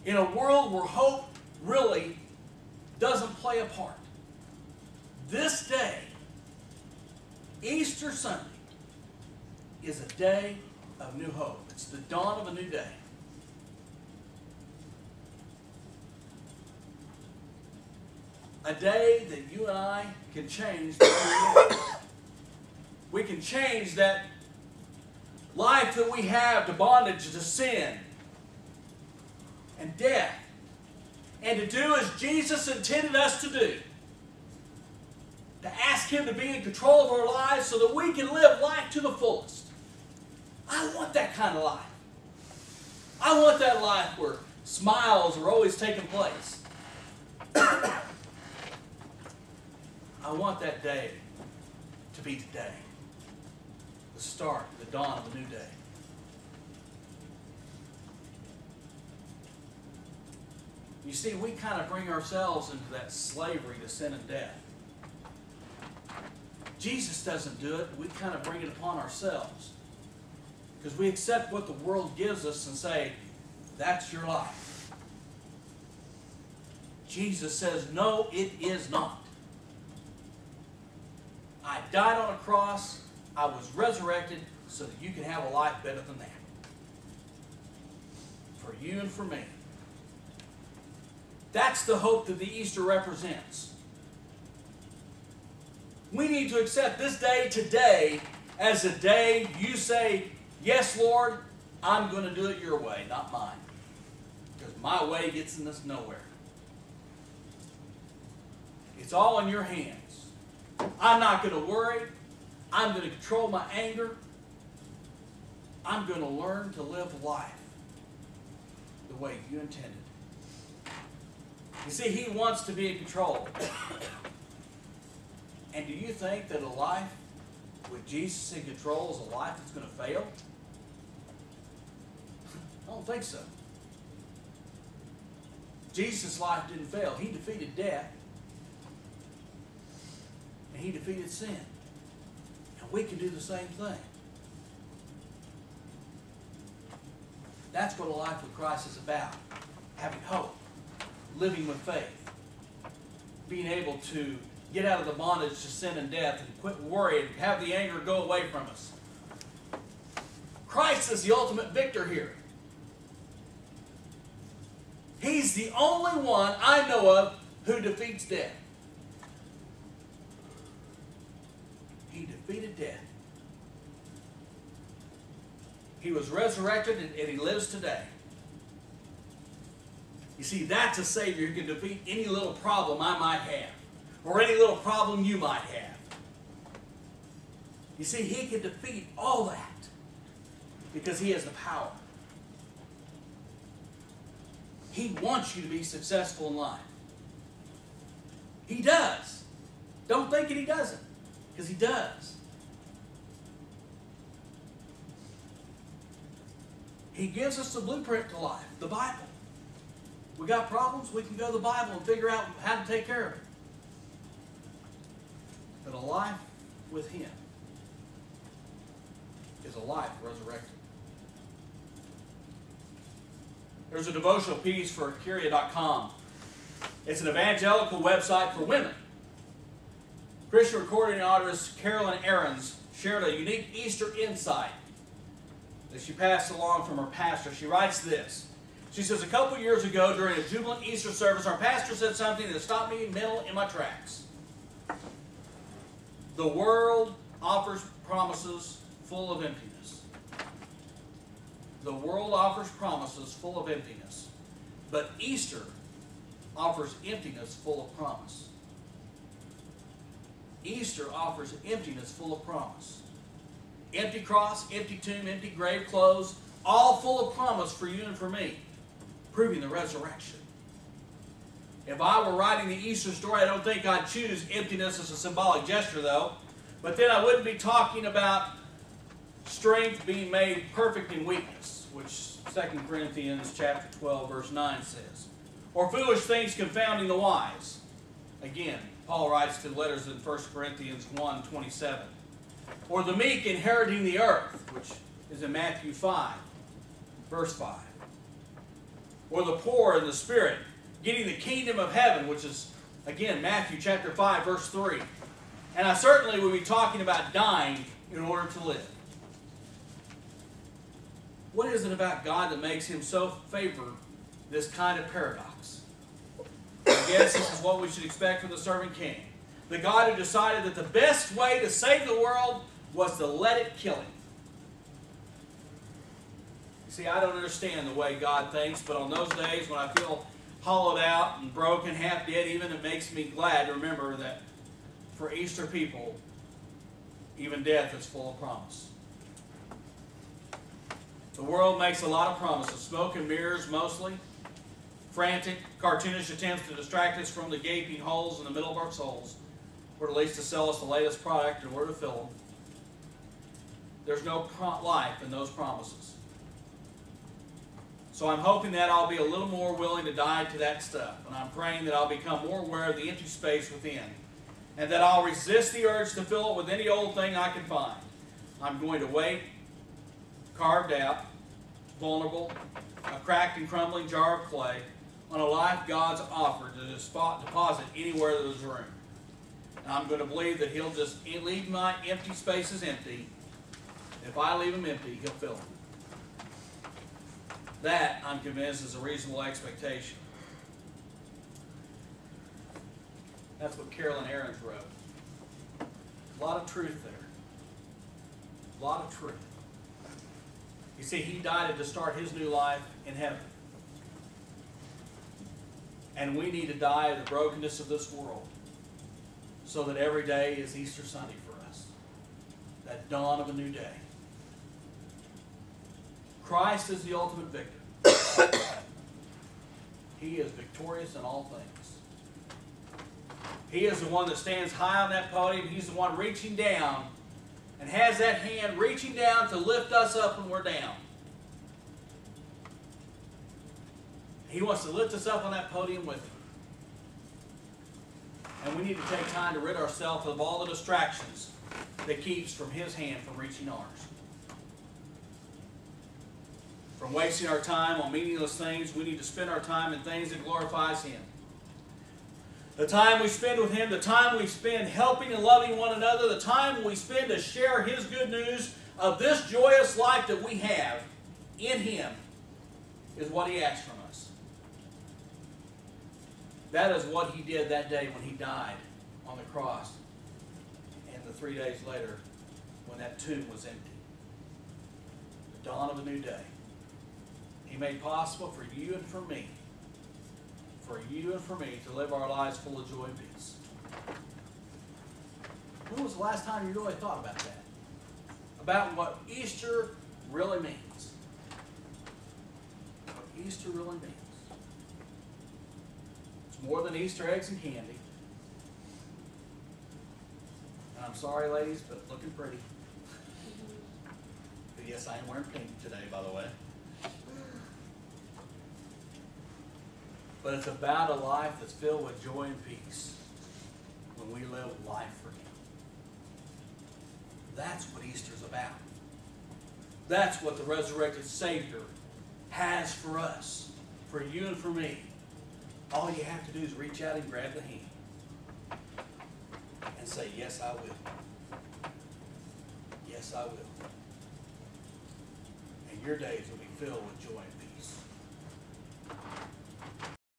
in a world where hope really doesn't play a part. This day, Easter Sunday, is a day of new hope. It's the dawn of a new day. A day that you and I can change the way we live. We can change that life that we have to bondage, to sin and death, and to do as Jesus intended us to do. To ask Him to be in control of our lives so that we can live life to the fullest. I want that kind of life. I want that life where smiles are always taking place. I want that day to be today. The start, the dawn of a new day. You see, we kind of bring ourselves into that slavery to sin and death. Jesus doesn't do it. We kind of bring it upon ourselves. Because we accept what the world gives us and say, that's your life. Jesus says, no, it is not. I died on a cross. I was resurrected so that you can have a life better than that. For you and for me. That's the hope that the Easter represents. We need to accept this day today as a day you say, yes, Lord, I'm going to do it your way, not mine. Because my way gets in this nowhere. It's all in your hands. I'm not going to worry. I'm going to control my anger. I'm going to learn to live life the way you intended. You see, He wants to be in control. And do you think that a life with Jesus in control is a life that's going to fail? I don't think so. Jesus' life didn't fail. He defeated death. And He defeated sin. And we can do the same thing. That's what a life with Christ is about. Having hope. Living with faith. Being able to get out of the bondage to sin and death and quit worrying, have the anger go away from us. Christ is the ultimate victor here. He's the only one I know of who defeats death. He defeated death. He was resurrected and He lives today. You see, that's a Savior who can defeat any little problem I might have. Or any little problem you might have. You see, He can defeat all that because He has the power. He wants you to be successful in life. He does. Don't think that He doesn't, because He does. He gives us the blueprint to life, the Bible. We got problems, we can go to the Bible and figure out how to take care of it. But a life with Him is a life resurrected. There's a devotional piece for Curia.com. It's an evangelical website for women. Christian recording artist Carolyn Ahrens shared a unique Easter insight that she passed along from her pastor. She writes this. She says, a couple years ago during a jubilant Easter service, our pastor said something that stopped me middle in my tracks. The world offers promises full of emptiness. The world offers promises full of emptiness. But Easter offers emptiness full of promise. Easter offers emptiness full of promise. Empty cross, empty tomb, empty grave clothes, all full of promise for you and for me, proving the resurrection. If I were writing the Easter story, I don't think I'd choose emptiness as a symbolic gesture, though. But then I wouldn't be talking about strength being made perfect in weakness, which 2 Corinthians chapter 12, verse 9 says. Or foolish things confounding the wise. Again, Paul writes to the letters in 1 Corinthians 1:27. Or the meek inheriting the earth, which is in Matthew 5, verse 5. or the poor in the spirit, getting the kingdom of heaven, which is, again, Matthew chapter 5, verse 3. And I certainly will be talking about dying in order to live. What is it about God that makes him so favor this kind of paradox? I guess this is what we should expect from the servant king. The God who decided that the best way to save the world was to let it kill him. You see, I don't understand the way God thinks, but on those days when I feel hollowed out and broken, half dead even, it makes me glad to remember that for Easter people, even death is full of promise. The world makes a lot of promises, smoke and mirrors mostly, frantic, cartoonish attempts to distract us from the gaping holes in the middle of our souls, or at least to sell us the latest product in order to fill them. There's no life in those promises. So I'm hoping that I'll be a little more willing to die to that stuff, and I'm praying that I'll become more aware of the empty space within, and that I'll resist the urge to fill it with any old thing I can find. I'm going to wait, carved out, vulnerable, a cracked and crumbling jar of clay, on a life God's offered to deposit anywhere there's room. And I'm going to believe that he'll just leave my empty spaces empty. If I leave them empty, he'll fill them. That, I'm convinced, is a reasonable expectation. That's what Carolyn Ahrens wrote. A lot of truth there. A lot of truth. You see, he died to start his new life in heaven. And we need to die to the brokenness of this world so that every day is Easter Sunday for us. That dawn of a new day. Christ is the ultimate victor. He is victorious in all things. He is the one that stands high on that podium. He's the one reaching down and has that hand reaching down to lift us up when we're down. He wants to lift us up on that podium with him. And we need to take time to rid ourselves of all the distractions that keeps from his hand from reaching ours. From wasting our time on meaningless things, we need to spend our time in things that glorifies him. The time we spend with him, the time we spend helping and loving one another, the time we spend to share his good news of this joyous life that we have in him is what he asks from us. That is what he did that day when he died on the cross, and the 3 days later when that tomb was empty. The dawn of a new day. He made possible for you and for me to live our lives full of joy and peace. When was the last time you really thought about that? About what Easter really means. What Easter really means. It's more than Easter eggs and candy. And I'm sorry, ladies, but looking pretty. But yes, I am wearing pink today, by the way. But it's about a life that's filled with joy and peace when we live life for him. That's what Easter's about. That's what the resurrected Savior has for us, for you and for me. All you have to do is reach out and grab the hand and say, yes, I will. Yes, I will. And your days will be filled with joy and peace.